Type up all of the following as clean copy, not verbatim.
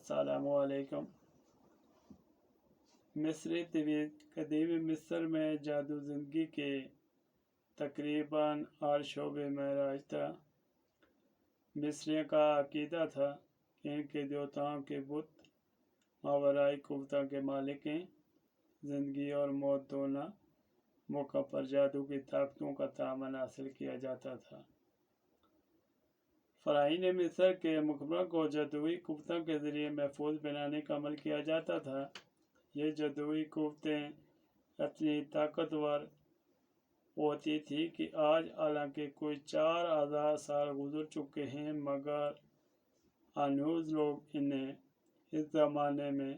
अस्सलामु अलैकुम। मिस्री तवीज़ कदीमी मिस्र में जादू ज़िंदगी के तकरीबन हर शोबे में राज था। मिस्रियों का अकीदा था कि इनके देवताओं के बुत मावराई कुव्वतों के मालिक हैं। ज़िंदगी और मौत दोनों मौक़ों पर जादू की ताकतों का तामन हासिल किया जाता था। फ़राईन मिस्र के मुक़बरों को जादुई कुव्वतों के ज़रिए महफूज बनाने का अमल किया जाता था। ये जादुई कुव्वतें इतनी ताकतवर होती थी कि आज हालांकि कोई 4000 साल गुजर चुके हैं, मगर हनूज़ लोग इन्हें इस ज़माने में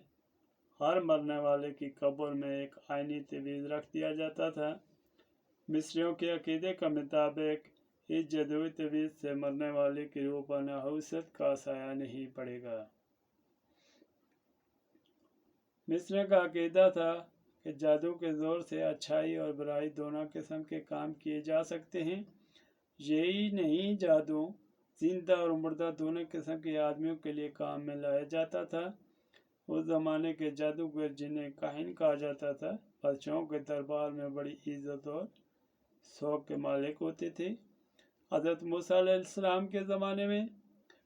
हर मरने वाले की कब्र में एक आईनी तवीज़ रख दिया जाता था। मिस्रियों के अकीदे के मुताबिक इस जादुई तवीज़ से मरने वाले की रूह पर नहूसत का साया नहीं पड़ेगा। मिस्र का अकीदा था कि जादू के ज़ोर से अच्छाई और बुराई दोनों किस्म के काम किए जा सकते हैं। यही नहीं, जादू जिंदा और मुर्दा दोनों किस्म के आदमियों के लिए काम में लाया जाता था। उस ज़माने के जादूगर, जिन्हें काहिन कहा जाता था, बादशाहों के दरबार में बड़ी इज्जत और शौक के मालिक होते थे। हज़रत मूसा अलैहिस्सलाम के ज़माने में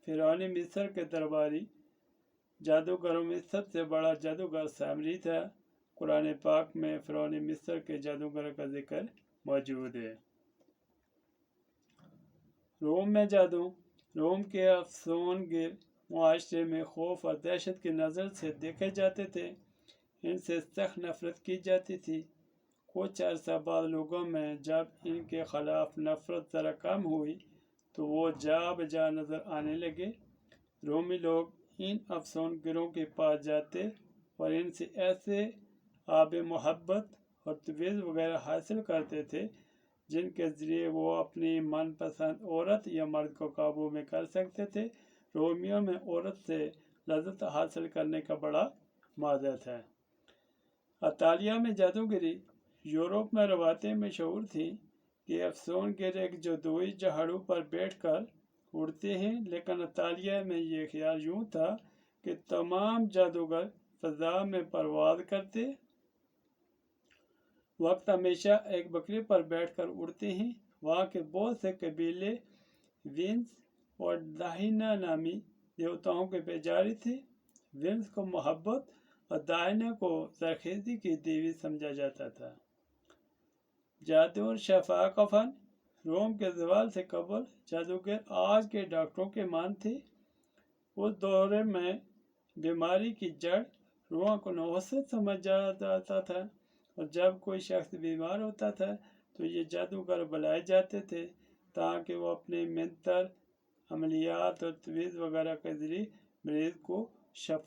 फ़िरौनी मिस्र के दरबारी जादूगरों में सबसे बड़ा जादूगर सामरी था। कुरान पाक में फ़िरौनी मिस्र के जादूगर का जिक्र मौजूद है। रोम में जादू। रोम के अफसूनगिर मुआशरे में खौफ और दहशत की नज़र से देखे जाते थे। इनसे सख्त नफरत की जाती थी। कुछ अर्सा बाद लोगों में जब इनके ख़िलाफ़ नफरत ज़रा कम हुई तो वो जा बजा नज़र आने लगे। रोमी लोग इन अफसूनगिरों के पास जाते और इनसे ऐसे आब मोहब्बत और तवीज़ वगैरह हासिल करते थे जिनके ज़रिए वो अपनी मनपसंद औरत या मर्द को काबू में कर सकते थे। रोमियों में औरत से लज़्ज़त हासिल करने का बड़ा मादत है। इतालिया में जादूगरी। यूरोप में रवायतें मशहूर थी कि अफसूनगिर एक जादुई झाड़ू पर बैठकर उड़ते हैं, लेकिन इतालिया में ये ख्याल यूँ था कि तमाम जादूगर फ़ज़ा में परवाज़ करते वक्त हमेशा एक बकरी पर बैठकर उड़ते हैं। वहाँ के बहुत से कबीले विंस और दाहिना नामी देवताओं के बेजारी थे। विंस को मोहब्बत और दाहिना को सरखेज़ी की देवी समझा जाता था। जादू और शफा कफन। रोम के ज़वाल से कबल जादूगर आज के डॉक्टरों के मान थे। उस दौर में बीमारी की जड़ रूह को नहुसत समझा जाता था, और जब कोई शख्स बीमार होता था तो ये जादूगर बुलाए जाते थे ताकि वो अपने मंतर, अमलियात और तवीज़ वगैरह के ज़रिए मरीज़ को शफा